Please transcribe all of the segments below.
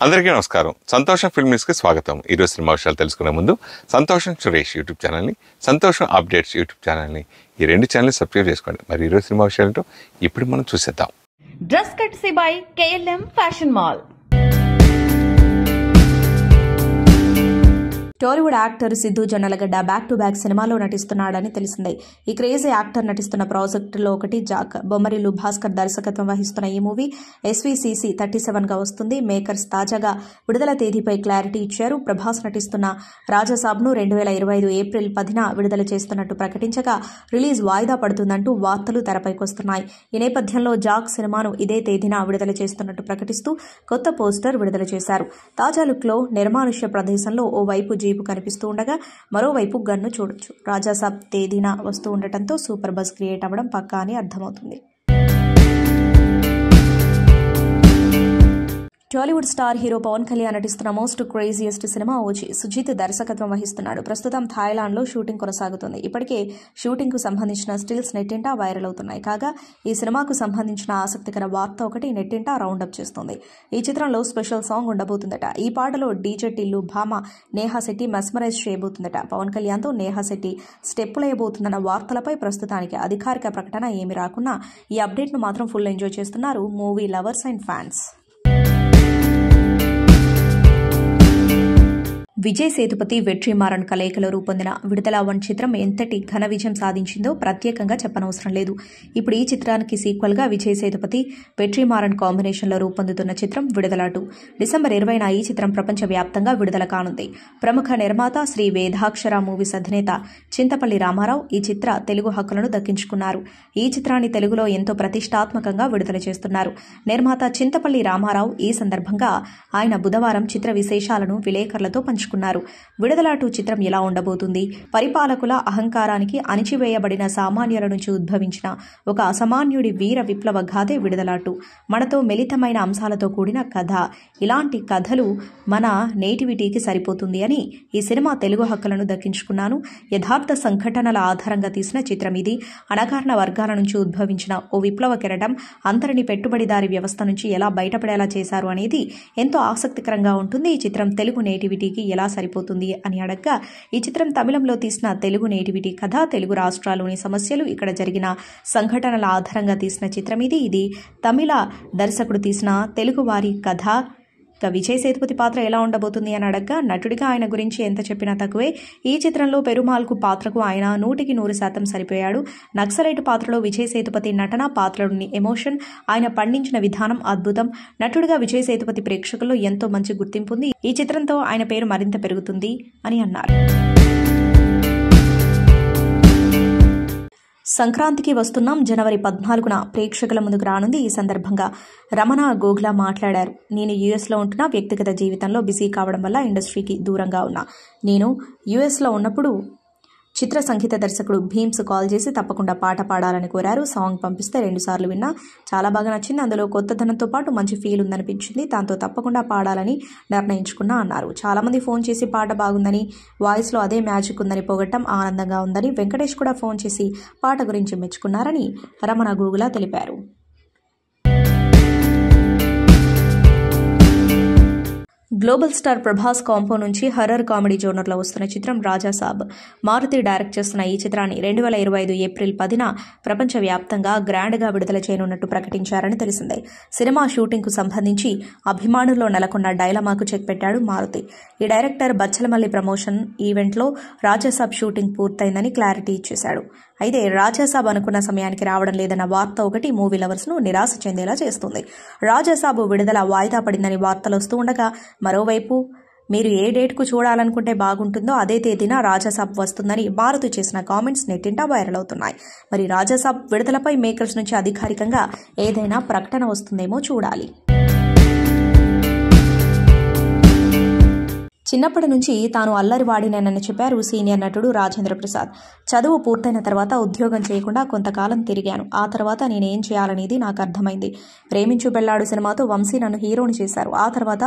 అందరికీ నమస్కారం. సంతోషం ఫిల్మ్ న్యూస్కి స్వాగతం. ఈరోజు సినిమా విషయాలు తెలుసుకునే ముందు సంతోషం సురేష్ యూట్యూబ్ ఛానల్ని, సంతోషం అప్డేట్స్ యూట్యూబ్ ఛానల్ని, ఈ రెండు ఛానల్ని సబ్స్క్రైబ్ చేసుకోండి. మరి ఈరోజు సినిమా విషయాలతో ఇప్పుడు మనం చూసేద్దాం. Dress కట్సీ by KLM fashion mall. Tollywood actor Siddhu Jonnalagadda back to back సినిమాలో నటిస్తున్నాడని తెలిసిందే. ఈ క్రేజీ యాక్టర్ నటిస్తున్న ప్రాజెక్టులో ఒకటి జాక్. బొమ్మరిల్లు భాస్కర్ దర్శకత్వం వహిస్తున్న ఈ మూవీ SVCC 37 గా వస్తుంది. మేకర్స్ తాజాగా విడుదల తేదీపై క్లారిటీ ఇచ్చారు. ప్రభాస్ నటిస్తున్న రాజాసాబ్ను 2025 ఏప్రిల్ 10న విడుదల చేస్తున్నట్టు ప్రకటించగా రిలీజ్ వాయిదా పడుతుందంటూ వార్తలు తెరపైకొస్తున్నాయి. ఈ నేపథ్యంలో జాక్ సినిమాను ఇదే తేదీన విడుదల చేస్తున్నట్టు ప్రకటిస్తూ కొత్త పోస్టర్ విడుదల చేశారు. తాజా లుక్లో నిర్మానుష్య ప్రదేశంలో ఓవైపు జీపు కనిపిస్తూ ఉండగా మరోవైపు గన్ను చూడొచ్చు. రాజాసాబ్ తేదీన వస్తూ ఉండటంతో సూపర్ బజ్ క్రియేట్ అవ్వడం పక్కా అని అర్థమవుతుంది. Tollywood star hero Pawan Kalyan నటిస్తున్న most craziest cinema OG. Sujeeth దర్శకత్వం వహిస్తున్నాడు. ప్రస్తుతం థాయిలాండ్లో షూటింగ్ కొనసాగుతుంది. ఇప్పటికే షూటింగ్ కు సంబంధించిన స్టిల్స్ నెట్టింటా వైరల్ అవుతున్నాయి. కాగా ఈ సినిమాకు సంబంధించిన ఆసక్తికర వార్త ఒకటి నెట్టింటా రౌండప్ చేస్తుంది. ఈ చిత్రంలో స్పెషల్ సాంగ్ ఉండబోతుందట. ఈ పాటలో డీజే టిల్లు భామ నేహా శెట్టి మెస్మరైజ్ చేయబోతుందట. పవన్ కళ్యాణ్తో నేహా శెట్టి స్టెప్పులేయబోతుందన్న వార్తలపై ప్రస్తుతానికి అధికారిక ప్రకటన ఏమి రాకున్నా ఈ అప్డేట్ను మాత్రం ఫుల్ ఎంజాయ్ చేస్తున్నారు movie lovers and fans. Vijay Sethupathi Vetrimaaran కలయికలో రూపొందిన విడుదల 1 చిత్రం ఎంతటి ఘన విజయం సాధించిందో ప్రత్యేకంగా చెప్పనవసరం లేదు. ఇప్పుడు ఈ చిత్రానికి సీక్వెల్గా విజయ్ సేతుపతి వెట్రిమారన్ కాంబినేషన్లో రూపొందుతున్న చిత్రం విడుదల 2. డిసెంబర్ 20న ఈ చిత్రం ప్రపంచవ్యాప్తంగా విడుదల కానుంది. ప్రముఖ నిర్మాత శ్రీ వేదాక్షర మూవీస్ అధినేత చింతపల్లి రామారావు ఈ చిత్ర తెలుగు హక్కులను దక్కించుకున్నారు. ఈ చిత్రాన్ని తెలుగులో ఎంతో ప్రతిష్టాత్మకంగా విడుదల చేస్తున్నారు. నిర్మాత చింతపల్లి రామారావు ఈ సందర్భంగా ఆయన బుధవారం చిత్ర విశేషాలను విలేకరులతో పంచుకున్నారు. విడుదల 2 చిత్రం ఎలా ఉండబోతుంది? పరిపాలకుల అహంకారానికి అణిచివేయబడిన సామాన్యుల నుంచి ఉద్భవించిన ఒక అసామాన్యుడి వీర విప్లవ గాథే విడుదల 2. మనతో మిళితమైన అంశాలతో కూడిన కథ. ఇలాంటి కథలు మన నేటివిటీకి సరిపోతుంది అని ఈ సినిమా తెలుగు హక్కులను దక్కించుకున్నాను. యథార్థ సంఘటనల ఆధారంగా తీసిన చిత్రం ఇది. అణగారిన వర్గాల నుంచి ఉద్భవించిన ఓ విప్లవ కెరటం అందరినీ పెట్టుబడిదారి వ్యవస్థ నుంచి ఎలా బయటపడేలా చేశారు అనేది ఎంతో ఆసక్తికరంగా ఉంటుంది. ఈ చిత్రం తెలుగు నేటివిటీకి ఎలా సరిపోతుంది అని అడగ్గా, ఈ చిత్రం తమిళంలో తీసిన తెలుగు నేటివిటీ కథ, తెలుగు రాష్ట్రాల్లోని సమస్యలు, ఇక్కడ జరిగిన సంఘటనల ఆధారంగా తీసిన చిత్రం ఇది తమిళ దర్శకుడు తీసిన తెలుగు వారి కథ. ఇక విజయ్ సేతుపతి పాత్ర ఎలా ఉండబోతుంది అని అడగ్గా, నటుడిగా ఆయన గురించి ఎంత చెప్పినా తక్కువే. ఈ చిత్రంలో పెరుమాల్కు పాత్రకు ఆయన 100% సరిపోయాడు. నక్సలైట్ పాత్రలో విజయ్ సేతుపతి నటన, పాత్రలోని ఎమోషన్, ఆయన పండించిన విధానం అద్భుతం. నటుడిగా విజయ్ సేతుపతి ప్రేక్షకుల్లో ఎంతో మంచి గుర్తింపు ఉంది. ఈ చిత్రంతో ఆయన పేరు మరింత పెరుగుతుంది అని అన్నారు. సంక్రాంతికి వస్తున్నాం. జనవరి 14న ప్రేక్షకుల ముందుకు రానుంది. ఈ సందర్భంగా రమణ గోగ్లా మాట్లాడారు. నేను యుఎస్లో ఉంటున్నా. వ్యక్తిగత జీవితంలో బిజీ కావడం వల్ల ఇండస్ట్రీకి దూరంగా ఉన్నా. నేను యుఎస్లో ఉన్నప్పుడు చిత్ర సంగీత దర్శకుడు భీమ్స్ కాల్ చేసి తప్పకుండా పాట పాడాలని కోరారు. సాంగ్ పంపిస్తే 2 సార్లు విన్నా. చాలా బాగా నచ్చింది. అందులో కొత్తదనంతో పాటు మంచి ఫీల్ ఉందనిపించింది. దాంతో తప్పకుండా పాడాలని నిర్ణయించుకున్నా అన్నారు. చాలామంది ఫోన్ చేసి పాట బాగుందని, వాయిస్లో అదే మ్యాజిక్ ఉందని పొగట్టం ఆనందంగా ఉందని, వెంకటేష్ కూడా ఫోన్ చేసి పాట గురించి మెచ్చుకున్నారని రమణ గోగులా తెలిపారు. గ్లోబల్ స్టార్ ప్రభాస్ కాంపో నుంచి హర్రర్ కామెడీ జోనర్లో వస్తున్న చిత్రం రాజాసాబ్. మారుతి డైరెక్ట్ చేస్తున్న ఈ చిత్రాన్ని 2025 ఏప్రిల్ 10న ప్రపంచవ్యాప్తంగా గ్రాండ్గా విడుదల చేయనున్నట్టు ప్రకటించారని తెలిసిందే. సినిమా షూటింగ్కు సంబంధించి అభిమానుల్లో నెలకొన్న డైలమాకు చెక్ పెట్టాడు మారుతి. ఈ డైరెక్టర్ బచ్చలమల్లి ప్రమోషన్ ఈవెంట్లో రాజాసాబ్ షూటింగ్ పూర్తయిందని క్లారిటీ ఇచ్చేశాడు. అయితే రాజాసాబ్ అనుకున్న సమయానికి రావడం లేదన్న వార్త ఒకటి మూవీ లవర్స్ ను నిరాశ చెందేలా చేస్తుంది. రాజాసాబ్ విడుదల వాయిదా పడిందని వార్తలు వస్తూ ఉండగా, మరోవైపు మీరు ఏ డేట్కు చూడాలనుకుంటే బాగుంటుందో అదే తేదీన రాజాసాబ్ వస్తుందని మారుతి చేసిన కామెంట్స్ నెట్టింటా వైరల్ అవుతున్నాయి. మరి రాజాసాబ్ విడుదలపై మేకర్స్ నుంచి అధికారికంగా ఏదైనా ప్రకటన వస్తుందేమో చూడాలి. చిన్నప్పటి నుంచి తాను అల్లరివాడినేనని చెప్పారు సీనియర్ నటుడు రాజేంద్ర ప్రసాద్. చదువు పూర్తయిన తర్వాత ఉద్యోగం చేయకుండా కొంతకాలం తిరిగాను. ఆ తర్వాత నేనేం చేయాలనేది నాకు అర్థమైంది. ప్రేమించు పెళ్లాడు సినిమాతో వంశీ నన్ను హీరోని చేశారు. ఆ తర్వాత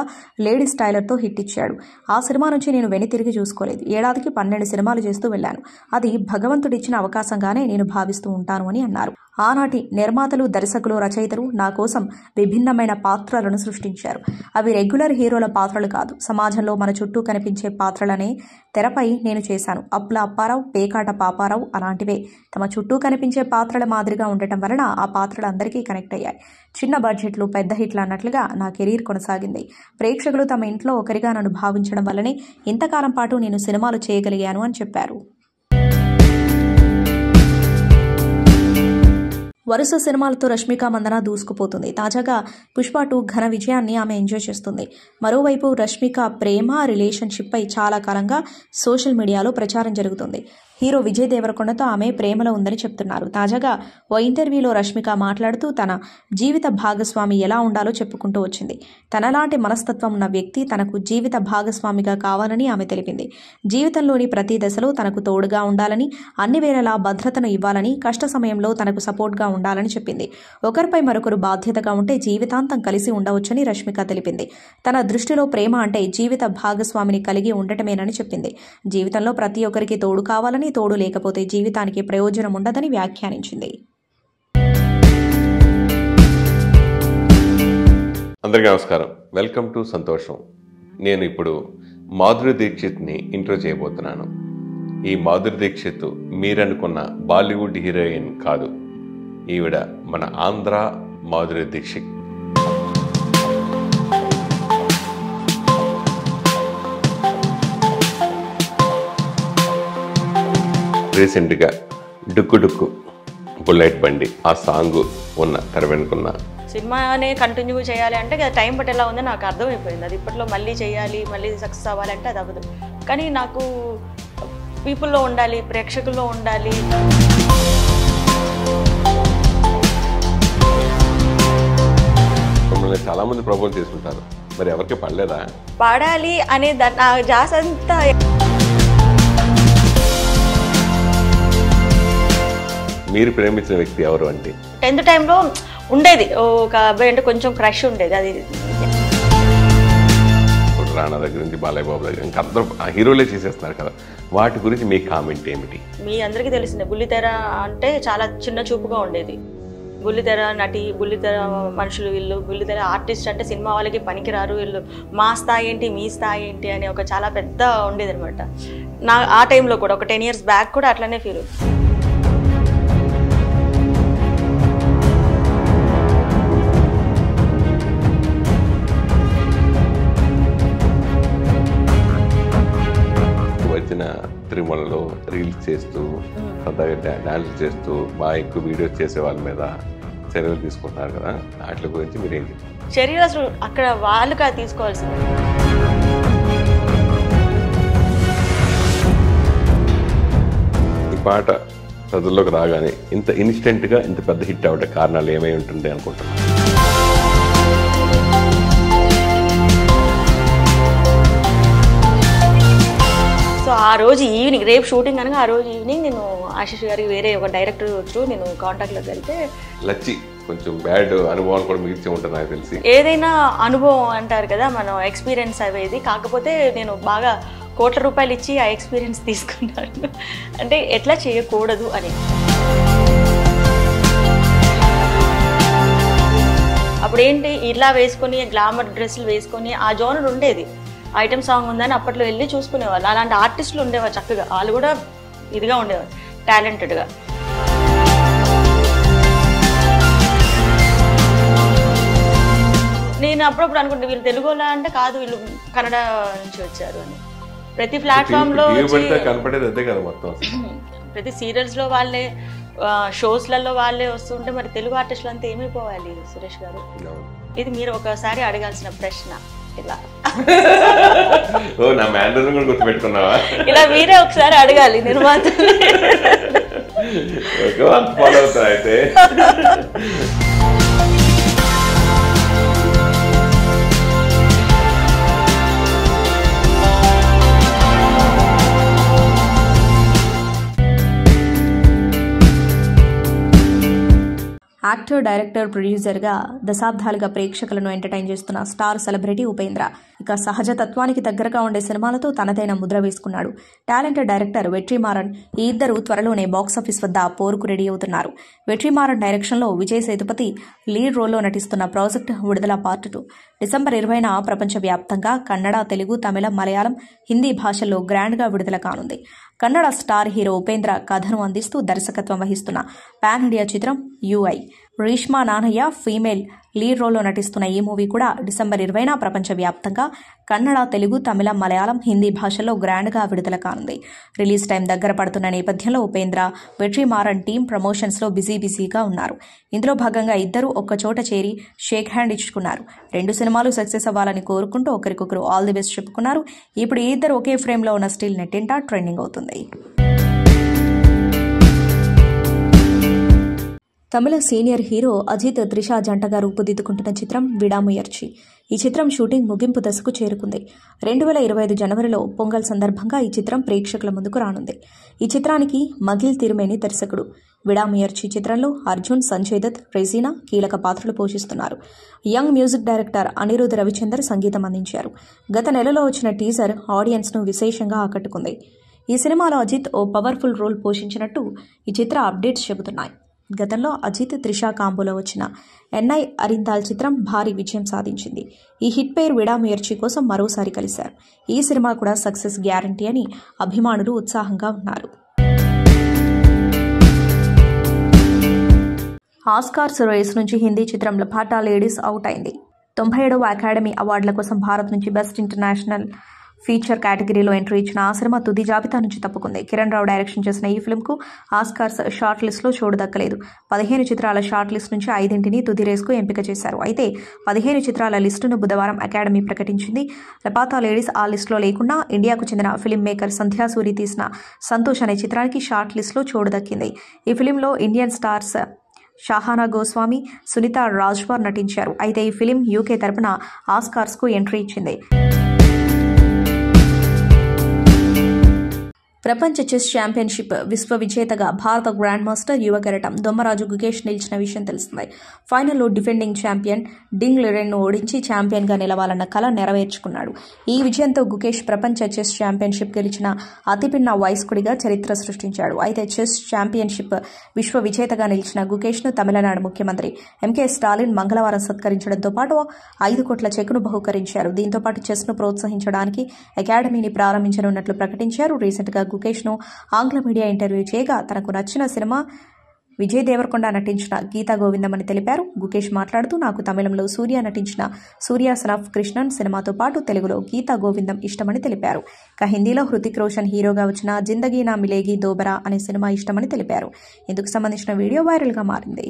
లేడీస్ టైలర్తో హిట్ ఇచ్చాడు. ఆ సినిమా నుంచి నేను వెనుతిరిగి చూసుకోలేదు. ఏడాదికి 12 సినిమాలు చేస్తూ వెళ్లాను. అది భగవంతుడిచ్చిన అవకాశంగానే నేను భావిస్తూ ఉంటాను అని అన్నారు. ఆనాటి నిర్మాతలు, దర్శకులు, రచయితలు నా కోసం విభిన్నమైన పాత్రలను సృష్టించారు. అవి రెగ్యులర్ హీరోల పాత్రలు కాదు, సమాజంలో మన చుట్టూ కనిపించే పాత్రలనే తెరపై నేను చేశాను. అప్ల అప్పారావు, పేకాట పాపారావు అలాంటివే. తమ చుట్టూ కనిపించే పాత్రల మాదిరిగా ఉండటం వలన ఆ పాత్రలు అందరికీ కనెక్ట్ అయ్యాయి. చిన్న బడ్జెట్లు పెద్ద హిట్లు అన్నట్లుగా నా కెరీర్ కొనసాగింది. ప్రేక్షకులు తమ ఇంట్లో ఒకరిగా నన్ను భావించడం వల్లనే ఇంతకాలం పాటు నేను సినిమాలు చేయగలిగాను అని చెప్పారు. వరుస సినిమాలతో రష్మిక మందన దూసుకుపోతుంది. తాజాగా పుష్ప 2 ఘన విజయాన్ని ఆమె ఎంజాయ్ చేస్తుంది. మరోవైపు రష్మిక ప్రేమ రిలేషన్షిప్ పై చాలా కాలంగా సోషల్ మీడియాలో ప్రచారం జరుగుతుంది. హీరో విజయ్ దేవరకొండతో ఆమె ప్రేమలో ఉందని చెప్తున్నారు. తాజాగా ఓ ఇంటర్వ్యూలో రష్మిక మాట్లాడుతూ తన జీవిత భాగస్వామి ఎలా ఉండాలో చెప్పుకుంటూ వచ్చింది. తనలాంటి మనస్తత్వం ఉన్న వ్యక్తి తనకు జీవిత భాగస్వామిగా కావాలని ఆమె తెలిపింది. జీవితంలోని ప్రతి దశలో తనకు తోడుగా ఉండాలని, అన్ని వేళలా భద్రతను ఇవ్వాలని, కష్ట సమయంలో తనకు సపోర్ట్గా ఉండాలని చెప్పింది. ఒకరిపై మరొకరు బాధ్యతగా ఉంటే జీవితాంతం కలిసి ఉండవచ్చని రష్మిక తెలిపింది. తన దృష్టిలో ప్రేమ అంటే జీవిత భాగస్వామిని కలిగి ఉండటమేనని చెప్పింది. జీవితంలో ప్రతి ఒక్కరికి తోడు కావాలని, తోడు లేకపోతే జీవితానికి ప్రయోజనం ఉండదని వ్యాఖ్యానించింది. అందరికీ నమస్కారం. వెల్కమ్ టు సంతోషం. నేను ఇప్పుడు మాధురి దీక్షిత్ని ఇంట్రో చేయబోతున్నాను. ఈ మాధురి దీక్షిత్ మీరనుకున్న బాలీవుడ్ హీరోయిన్ కాదు. ఈవిడ మన ఆంధ్ర మాధురి దీక్షిత్. రీసెంట్గా డుక్కు డుక్కు బుల్లెట్ బండి ఆ సాంగ్ ఉన్న తెర వెనుకున్న సినిమానే కంటిన్యూ చేయాలి అంటే టైం పట్టేలా ఉందో నాకు అర్థమైపోయింది. అది ఇప్పట్లో మళ్ళీ చేయాలి, మళ్ళీ సక్సెస్ అవ్వాలంటే అది అవ్వదు. కానీ నాకు పీపుల్లో ఉండాలి, ప్రేక్షకుల్లో ఉండాలి. మిమ్మల్ని చాలామంది ప్రపోజ్ చేసుకుంటారు, మరి ఎవరికి పడలేదా? పాడాలి అనే నా జాస్ అంతా మీరు ప్రేమించిన వ్యక్తి ఎవరు అంటే? 10th టైంలో ఉండేది ఒక అబ్బాయి అంటే కొంచెం క్రష్ ఉండేది. అది ఇప్పుడు రాణా దగ్గర నుంచి బాలయ్య బాబు దగ్గర ఇంకా అందరూ హీరోలే చేసేస్తున్నారు కదా, వాటి గురించి మీ కామెంట్ ఏమిటి? మీ అందరికీ తెలిసిందే, బుల్లితెర అంటే చాలా చిన్న చూపుగా ఉండేది. బుల్లితెర నటి, బుల్లితెర మనుషులు వీళ్ళు, బుల్లితెర ఆర్టిస్ట్ అంటే సినిమా వాళ్ళకి పనికిరారు వీళ్ళు, మా స్థాయి ఏంటి మీ స్థాయి ఏంటి అని ఒక చాలా పెద్ద ఉండేది అనమాట. ఆ టైంలో కూడా ఒక 10 years బ్యాక్ కూడా అట్లనే ఫీల్. తిరుమలలో రీల్స్ చేస్తూ సరదాగా డాన్స్ చేస్తూ బాగా ఎక్కువ వీడియోస్ చేసే వాళ్ళ మీద చర్యలు తీసుకుంటున్నారు కదా, వాటి గురించి మీరేంటి? చర్యలు అసలు అక్కడ వాళ్ళుగా తీసుకోవాల్సింది. ఈ పాట ప్రజల్లోకి రాగానే ఇంత ఇన్స్టెంట్గా ఇంత పెద్ద హిట్ అవ్వడం కారణాలు ఏమై ఉంటుంది అనుకుంటున్నాను? సో ఆ రోజు ఈవినింగ్, రేపు షూటింగ్ అనగా ఆ రోజు ఈవినింగ్ నేను ఆశీష్ గారికి వేరే ఒక డైరెక్టర్ వచ్చు నేను కాంటాక్ట్లోకి వెళ్తే లచ్చి కొంచెం బ్యాడ్ అనుభవాలు కూడా మిగిల్చి ఉంటుంది నాకు తెలిసి. ఏదైనా అనుభవం అంటారు కదా, మనం ఎక్స్పీరియన్స్ అవేది. కాకపోతే నేను బాగా కోట్ల రూపాయలు ఇచ్చి ఆ ఎక్స్పీరియన్స్ తీసుకున్నాను, అంటే ఎట్లా చేయకూడదు అని. అప్పుడేంటి ఇలా వేసుకొని గ్లామర్ డ్రెస్సులు వేసుకొని ఆ జోనర్ ఉండేది. ఐటమ్ సాంగ్ ఉందని అప్పట్లో వెళ్ళి చూసుకునేవాళ్ళు. అలాంటి ఆర్టిస్టులు ఉండేవారు చక్కగా, వాళ్ళు కూడా ఇదిగా ఉండేవారు, టాలెంటెడ్గా. నేను అప్పుడప్పుడు అనుకుంటే వీళ్ళు తెలుగులో అంటే కాదు, వీళ్ళు కన్నడ నుంచి వచ్చారు అని. ప్రతి ప్లాట్ఫామ్లో కనపడేది అదే కదా మొత్తం. ప్రతి సీరియల్స్లో వాళ్ళే, షోస్లలో వాళ్ళే వస్తుంటే మరి తెలుగు ఆర్టిస్టులు అంతా ఏమైపోవాలి సురేష్ గారు? ఇది మీరు ఒకసారి అడగాల్సిన ప్రశ్న. ఇలా నా మేనేజర్ కూడా గుర్తుపెట్టుకున్నావా? ఇలా మీరే ఒకసారి అడగాలి, నేను మాత్రం ఫాలో అవుతా అయితే. యాక్టర్, డైరెక్టర్, ప్రొడ్యూసర్గా దశాబ్దాలుగా ప్రేక్షకులను ఎంటర్టైన్ చేస్తున్న స్టార్ సెలబ్రిటీ ఉపేంద్ర ఇక సహజ తత్వానికి దగ్గరగా ఉండే సినిమాలతో తనదైన ముద్ర వేసుకున్నాడు. టాలెంటెడ్ డైరెక్టర్ వెట్రిమారన్ ఈ ఇద్దరు త్వరలోనే బాక్సాఫీస్ వద్ద పోరుకు రెడీ అవుతున్నారు. వెట్రిమారన్ డైరెక్షన్లో విజయ్ సేతుపతి లీడ్ రోల్లో నటిస్తున్న ప్రాజెక్ట్ విడుదల పార్ట్ 2 డిసెంబర్ 20న ప్రపంచవ్యాప్తంగా కన్నడ, తెలుగు, తమిళం, మలయాళం, హిందీ భాషల్లో గ్రాండ్గా విడుదల కానుంది. కన్నడ స్టార్ హీరో ఉపేంద్ర కథను అందిస్తూ దర్శకత్వం వహిస్తున్న పాన్ ఇండియా చిత్రం UI. Reshma Nanaiah female lead రోల్లో నటిస్తున్న ఈ మూవీ కూడా డిసెంబర్ 20న ప్రపంచవ్యాప్తంగా కన్నడ, తెలుగు, తమిళం, మలయాళం, హిందీ భాషల్లో గ్రాండ్గా విడుదల కానుంది. రిలీజ్ టైం దగ్గర పడుతున్న నేపథ్యంలో ఉపేంద్ర, వెట్రిమారన్ టీం ప్రమోషన్స్లో బిజీగా ఉన్నారు. ఇందులో భాగంగా ఇద్దరు ఒక్కచోట చేరి షేక్ హ్యాండ్ ఇచ్చుకున్నారు. 2 సినిమాలు సక్సెస్ అవ్వాలని కోరుకుంటూ ఒకరికొకరు ఆల్ ది బెస్ట్ చెప్పుకున్నారు. ఇప్పుడు ఈ ఇద్దరు ఒకే ఫ్రేమ్లో ఉన్న స్టిల్ నెట్టింట ట్రెండింగ్ అవుతుంది. తమిళ సీనియర్ హీరో అజిత్, త్రిష జంటగా రూపుదిద్దుకుంటున్న చిత్రం విడాముయర్చి. ఈ చిత్రం షూటింగ్ ముగింపు దశకు చేరుకుంది. 2025 జనవరిలో పొంగల్ సందర్భంగా ఈ చిత్రం ప్రేక్షకుల ముందుకు రానుంది. ఈ చిత్రానికి మగిల్ తిరుమేని దర్శకుడు. విడాముయర్చి చిత్రంలో అర్జున్, సంజయ్ దత్, రెజీనా కీలక పాత్రలు పోషిస్తున్నారు. Young music director Anirudh Ravichander సంగీతం అందించారు. గత నెలలో వచ్చిన టీజర్ ఆడియన్స్ను విశేషంగా ఆకట్టుకుంది. ఈ సినిమాలో అజిత్ ఓ పవర్ఫుల్ రోల్ పోషించినట్టు ఈ చిత్ర అప్డేట్స్ చెబుతున్నాయి. గతంలో అజిత్, త్రిష కాంబోలో వచ్చిన ఎన్ఐ అరిందాల్ చిత్రం భారీ విజయం సాధించింది. ఈ హిట్ పేరు విడాముయర్చి కోసం మరోసారి కలిశారు. ఈ సినిమా కూడా సక్సెస్ గ్యారంటీ అని అభిమానులు ఉత్సాహంగా ఉన్నారు. ఆస్కార్స్ రేస్ నుంచి హిందీ చిత్రం లపాటా లేడీస్ అవుట్ అయింది. 97వ అకాడమీ అవార్డుల కోసం భారత్ నుంచి బెస్ట్ ఇంటర్నేషనల్ ఫీచర్ కేటగిరీలో ఎంట్రీ ఇచ్చిన ఆ సినిమా తుది జాబితా నుంచి తప్పుకుంది. కిరణ్ రావు డైరెక్షన్ చేసిన ఈ ఫిల్మ్కు ఆస్కార్స్ షార్ట్ లిస్టులో చోటు దక్కలేదు. 15 చిత్రాల షార్ట్ లిస్ట్ నుంచి 5ంటిని తుది రేస్కు ఎంపిక చేశారు. అయితే 15 చిత్రాల లిస్టును బుధవారం అకాడమీ ప్రకటించింది. లపాతా లేడీస్ ఆ లిస్టులో లేకుండా ఇండియాకు చెందిన ఫిల్మ్ మేకర్ సంధ్యాసూరి తీసిన సంతోష్ అనే చిత్రానికి షార్ట్ లిస్టులో చోటు దక్కింది. ఈ ఫిల్మ్లో ఇండియన్ స్టార్స్ షాహానా గోస్వామి, సునీత రాజ్వార్ నటించారు. అయితే ఈ ఫిల్మ్ యూకే తరపున ఆస్కార్స్కు ఎంట్రీ ఇచ్చింది. ప్రపంచ చెస్ ఛాంపియన్షిప్ విశ్వ విజేతగా భారత గ్రాండ్ మాస్టర్ యువ కెరటం దొమ్మరాజు గుకేష్ నిలిచిన విషయం తెలిసిందే. ఫైనల్లో డిఫెండింగ్ ఛాంపియన్ డింగ్ లిరెన్ను ఓడించి ఛాంపియన్గా నిలవాలన్న కల నెరవేర్చుకున్నాడు. ఈ విజయంతో గుకేష్ ప్రపంచ చెస్ ఛాంపియన్షిప్ గెలిచిన అతిపిన్న వయస్కుడిగా చరిత్ర సృష్టించాడు. అయితే చెస్ ఛాంపియన్షిప్ విశ్వ విజేతగా నిలిచిన గుకేష్ను తమిళనాడు ముఖ్యమంత్రి ఎంకే స్టాలిన్ మంగళవారం సత్కరించడంతో పాటు 5 కోట్ల చెక్కును బహుకరించారు. దీంతో పాటు చెస్ను ప్రోత్సహించడానికి అకాడమీని ప్రారంభించనున్నట్లు ప్రకటించారు. రీసెంట్గా గుకేష్ను ఆంగ్ల మీడియా ఇంటర్వ్యూ చేయగా తనకు నచ్చిన సినిమా విజయ్ దేవరకొండ నటించిన గీతా గోవిందం అని తెలిపారు. గుకేష్ మాట్లాడుతూ నాకు తమిళంలో సూర్య నటించిన సూర్య సన్ ఆఫ్ కృష్ణన్ సినిమాతో పాటు తెలుగులో గీతా గోవిందం ఇష్టమని తెలిపారు. ఇక హిందీలో హృతిక్ రోషన్ హీరోగా వచ్చిన జిందగీ నా మిలేగి దోబరా అనే సినిమా ఇష్టమని తెలిపారు. ఇందుకు సంబంధించిన వీడియో వైరల్గా మారింది.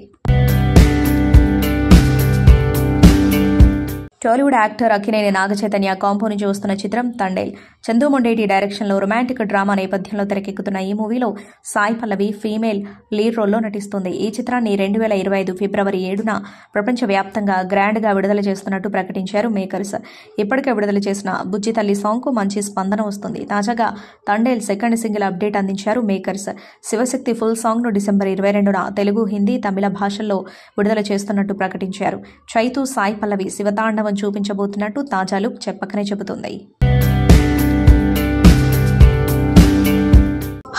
టాలీవుడ్ యాక్టర్ అక్కినేని నాగచైతన్య కాంపో నుంచి వస్తున్న చిత్రం తండేల్. చందు మొండేటి డైరెక్షన్లో రొమాంటిక్ డ్రామా నేపథ్యంలో తెరకెక్కుతున్న ఈ మూవీలో సాయి పల్లవి ఫీమేల్ లీడ్ రోల్లో నటిస్తుంది. ఈ చిత్రాన్ని 2025 ఫిబ్రవరి 7న ప్రపంచవ్యాప్తంగా గ్రాండ్గా విడుదల చేస్తున్నట్టు ప్రకటించారు మేకర్స్. ఇప్పటికే విడుదల చేసిన బుజ్జి తల్లి సాంగ్కు మంచి స్పందన వస్తుంది. తాజాగా తండేల్ సెకండ్ సింగిల్ అప్డేట్ అందించారు మేకర్స్. శివశక్తి ఫుల్ సాంగ్ను డిసెంబర్ 22న తెలుగు, హిందీ, తమిళ భాషల్లో విడుదల చేస్తున్నట్టు ప్రకటించారు. చైతు, సాయి పల్లవి శివతాండవం చూపించబోతున్నట్టు తాజా లుక్ చెప్పకనే చెబుతుంది.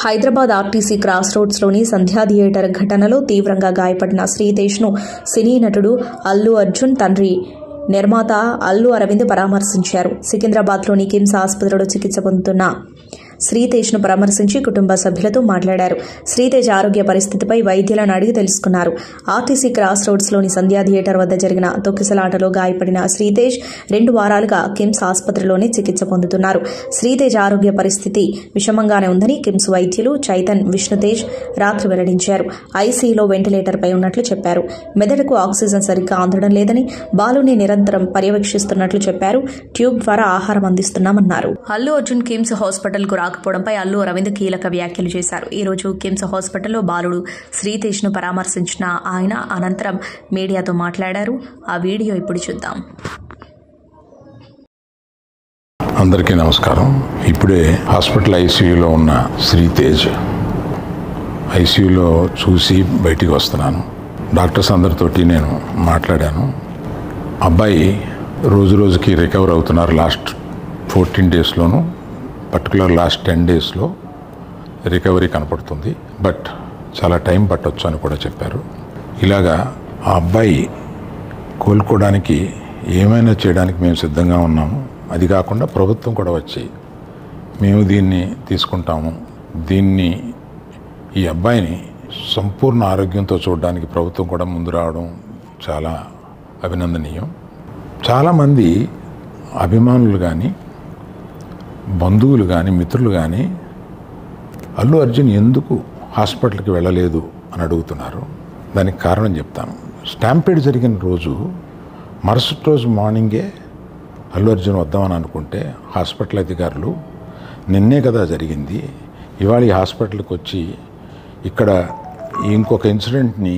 హైదరాబాద్ ఆర్టీసీ క్రాస్ రోడ్స్లోని సంధ్యా థియేటర్ ఘటనలో తీవ్రంగా గాయపడిన శ్రీతేజ్ను సినీ నటుడు అల్లు అర్జున్ తండ్రి నిర్మాత అల్లు అరవింద్ పరామర్శించారు. సికింద్రాబాద్లోని కిమ్స్ ఆసుపత్రిలో చికిత్స పొందుతున్న శ్రీతేజ్ను పరామర్శించి కుటుంబ సభ్యులతో మాట్లాడారు. శ్రీతేజ్ ఆరోగ్య పరిస్థితిపై వైద్యులను అడిగి తెలుసుకున్నారు. ఆర్టీసీ క్రాస్ రోడ్స్లోని సంధ్యా థియేటర్ వద్ద జరిగిన తొక్కిసలాటలో గాయపడిన శ్రీతేజ్ 2 వారాలుగా కిమ్స్ ఆసుపత్రిలోనే చికిత్స పొందుతున్నారు. శ్రీతేజ్ ఆరోగ్య పరిస్థితి విషమంగానే ఉందని కిమ్స్ వైద్యులు చైతన్ విష్ణుతేజ్ రాత్రి వెల్లడించారు. ఐసీయూలో వెంటిలేటర్పై ఉన్నట్లు చెప్పారు. మెదడుకు ఆక్సిజన్ సరిగ్గా అందడం లేదని, బాలుని నిరంతరం పర్యవేక్షిస్తున్నట్లు చెప్పారు. ట్యూబ్ ద్వారా ఆహారం అందిస్తున్నామన్నారు. అల్లు అర్జున్ కిమ్స్ హాస్పిటల్కు రాకపోవడంపై అల్లు అరవింద్ కీలక వ్యాఖ్యలు చేశారు. ఈ రోజు కిమ్స్ హాస్పిటల్లో బాలుడు శ్రీతేజ్ను పరామర్శించిన ఆయన అనంతరం మీడియాతో మాట్లాడారు. ఆ వీడియో ఇప్పుడు చూద్దాం. అందరికీ నమస్కారం. ఇప్పుడే హాస్పిటల్ ఐసీయూలో ఉన్న శ్రీతేజ్ ఐసీయూలో చూసి బయటికి వస్తున్నాను. డాక్టర్స్ అందరితోటి నేను మాట్లాడాను. అబ్బాయి రోజు రోజుకి రికవర్ అవుతున్నారు. లాస్ట్ 14 డేస్లోనూ, పర్టికులర్ లాస్ట్ 10 డేస్లో రికవరీ కనపడుతుంది. బట్ చాలా టైం పట్టొచ్చు అని కూడా చెప్పారు. ఇలాగా ఆ అబ్బాయి కోలుకోవడానికి ఏమైనా చేయడానికి మేము సిద్ధంగా ఉన్నాము. అది కాకుండా ప్రభుత్వం కూడా వచ్చి మేము దీన్ని తీసుకుంటాము, ఈ అబ్బాయిని సంపూర్ణ ఆరోగ్యంతో చూడడానికి ప్రభుత్వం కూడా ముందు రావడం చాలా అభినందనీయం. చాలామంది అభిమానులు కానీ, బంధువులు కానీ, మిత్రులు కానీ అల్లు అర్జున్ ఎందుకు హాస్పిటల్కి వెళ్ళలేదు అని అడుగుతున్నారు. దానికి కారణం చెప్తాను. స్టాంపీడ్ జరిగిన రోజు మరుసటి రోజు మార్నింగే అల్లు అర్జున్ వద్దామని అనుకుంటే హాస్పిటల్ అధికారులు నిన్నే కదా జరిగింది, ఇవాళ ఈ హాస్పిటల్కి వచ్చి ఇక్కడ ఇంకొక ఇన్సిడెంట్ని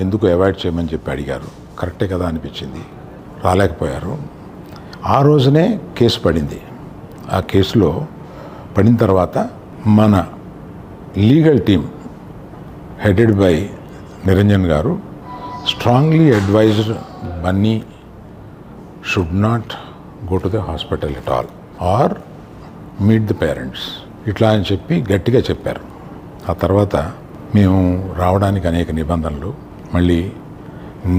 ఎందుకు అవాయిడ్ చేయమని చెప్పి అడిగారు. కరెక్టే కదా అనిపించింది. రాలేకపోయారు. ఆ రోజునే కేసు పడింది. ఆ కేసులో పడిన తర్వాత మన legal team headed by Niranjan garu strongly advised Bunny should not go to the hospital at all or meet the parents ఇట్లా అని చెప్పి గట్టిగా చెప్పారు. ఆ తర్వాత మేము రావడానికి అనేక నిబంధనలు, మళ్ళీ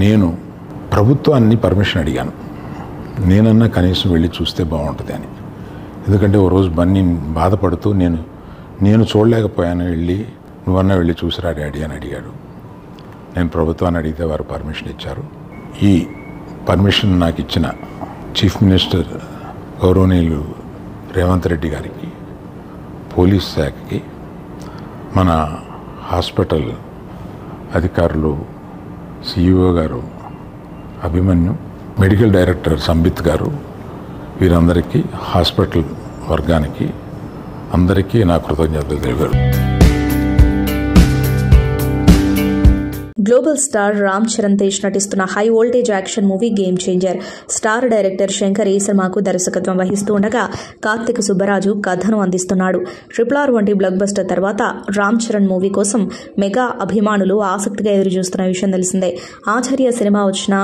నేను ప్రభుత్వాన్ని పర్మిషన్ అడిగాను. నేనన్నా కనీసం వెళ్ళి చూస్తే బాగుంటుంది అని. ఎందుకంటే ఓ రోజు బన్నీ బాధపడుతూ నేను చూడలేకపోయాను, నువ్వన్నా వెళ్ళి చూసిరా డాడీ అని అడిగాడు. నేను ప్రభుత్వాన్ని అడిగితే వారు పర్మిషన్ ఇచ్చారు. ఈ పర్మిషన్ నాకు ఇచ్చిన చీఫ్ మినిస్టర్ గౌరవనీయులు రేవంత్ రెడ్డి గారికి, పోలీస్ శాఖకి, మన హాస్పిటల్ అధికారులు, సిఇఓ గారు అభిమన్యు, మెడికల్ డైరెక్టర్ సంబిత్ గారు, వీరందరికీ, హాస్పిటల్ వర్గానికి అందరికీ నా కృతజ్ఞతలు తెలిపారు. గ్లోబల్ స్టార్ రామ్ చరణ్ తేజ్ నటిస్తున్న high voltage action movie game changer. Star director Shankar ఈ సినిమాకు దర్శకత్వం వహిస్తూ ఉండగా కార్తిక్ సుబ్బరాజు కథను అందిస్తున్నాడు. RRR వంటి బ్లాక్ బస్టర్ తర్వాత రామ్ చరణ్ మూవీ కోసం మెగా అభిమానులు ఆసక్తిగా ఎదురుచూస్తున్న విషయం తెలిసిందే. ఆచార్య సినిమా వచ్చిన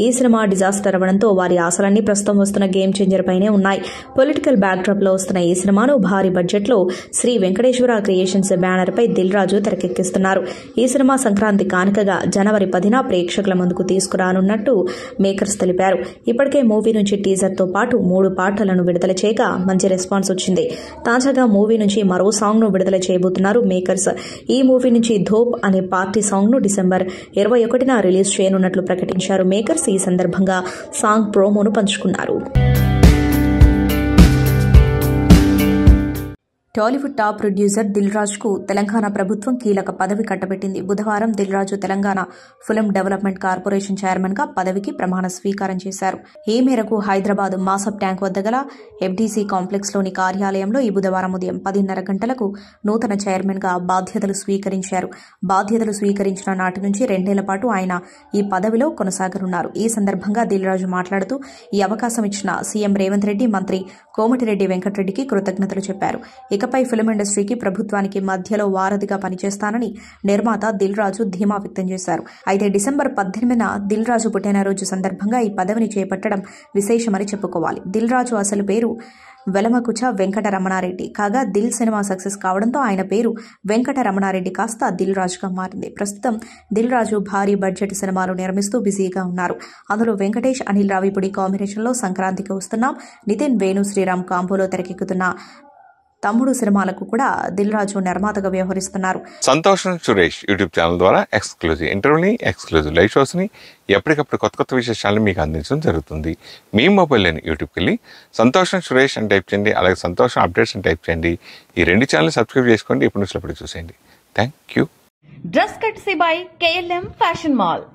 ఈ సినిమా డిజాస్టర్ అవ్వడంతో వారి ఆశలన్నీ ప్రస్తుతం వస్తున్న గేమ్ చేంజర్ పైనే ఉన్నాయి. పొలిటికల్ బ్యాక్డ్రాప్ లో వస్తున్న ఈ సినిమాను భారీ బడ్జెట్ లో శ్రీ వెంకటేశ్వర క్రియేషన్స్ బ్యానర్ పై దిల్ రాజు తెరకెక్కిస్తున్నారు. ఈ సినిమా సంక్రాంతి కానుకగా జనవరి 10న ప్రేక్షకుల ముందుకు తీసుకురానున్నట్టు మేకర్స్ తెలిపారు. ఇప్పటికే మూవీ నుంచి టీజర్ తో పాటు 3 పాటలను విడుదల చేయగా మంచి రెస్పాన్స్ వచ్చింది. తాజాగా మూవీ నుంచి మరో సాంగ్ ను విడుదల చేయబోతున్నారు మేకర్స్. ఈ మూవీ నుంచి ధోప్ అనే పార్టీ సాంగ్ ను డిసెంబర్ 21న రిలీజ్ చేయనున్నట్లు ప్రకటించారు మేకర్స్. ఈ సందర్భంగా సాంగ్ ప్రోమోను పంచుకున్నారు. టాలీవుడ్ టాప్ ప్రొడ్యూసర్ దిల్ రాజుకు తెలంగాణ ప్రభుత్వం కీలక పదవి కట్టబెట్టింది. బుధవారం Dil Raju Telangana film development corporation chairman గా పదవికి ప్రమాణ స్వీకారం చేశారు. ఈ మేరకు హైదరాబాద్ మాసబ్ ట్యాంక్ వద్ద గల FDC కాంప్లెక్స్ లోని కార్యాలయంలో ఈ బుధవారం ఉదయం 10:30 గంటలకు నూతన చైర్మన్ గా బాధ్యతలు స్వీకరించారు. బాధ్యతలు స్వీకరించిన నాటి నుంచి 2 నెలల పాటు ఆయన ఈ పదవిలో కొనసాగనున్నారు. ఈ సందర్భంగా దిల్ రాజు మాట్లాడుతూ ఈ అవకాశం ఇచ్చిన సీఎం రేవంత్ రెడ్డి, మంత్రి కోమటిరెడ్డి వెంకటరెడ్డికి కృతజ్ఞతలు చెప్పారు. ఇకపై ఫిల్మ్ ఇండస్ట్రీకి, ప్రభుత్వానికి మధ్యలో వారధిగా పనిచేస్తానని నిర్మాత దిల్ రాజు ధీమా వ్యక్తం చేశారు. అయితే డిసెంబర్ 18న దిల్ రాజు పుట్టినరోజు సందర్భంగా ఈ పదవిని చేపట్టడం విశేషమని చెప్పుకోవాలి. దిల్ రాజు అసలు పేరు వెలమకుచ వెంకట రమణారెడ్డి కాగా దిల్ సినిమా సక్సెస్ కావడంతో ఆయన పేరు వెంకట రమణారెడ్డి కాస్త దిల్ రాజుగా మారింది. ప్రస్తుతం దిల్ రాజు భారీ బడ్జెట్ సినిమాలు నిర్మిస్తూ బిజీగా ఉన్నారు. అందులో వెంకటేష్, అనిల్ రావిపూడి కాంబినేషన్లో సంక్రాంతికి వస్తున్నాం, నితిన్, వేణు శ్రీరామ్ కాంబోలో తెరకెక్కుతున్న తమ్ముడు సినిమాలకు కూడా దిల్ రాజు నిర్మాతగా వ్యవహరిస్తున్నారు. సంతోషం సురేష్ యూట్యూబ్ ఛానల్ ద్వారా ఎక్స్క్లూజివ్ ఇంటర్వ్యూని, ఎక్స్క్లూజివ్ లైవ్ షోస్ని, ఎప్పటికప్పుడు కొత్త విశేషాలను మీకు అందించడం జరుగుతుంది. మీ మొబైల్లోని యూట్యూబ్కి వెళ్ళి సంతోషం సురేష్ అని టైప్ చేయండి, అలాగే సంతోషం అప్డేట్స్ అని టైప్ చేయండి. ఈ 2 ఛానల్ సబ్స్క్రైబ్ చేసుకోండి. ఇప్పుడు చూసేయండి. Thank you. Dress కట్సీ by KLM fashion mall.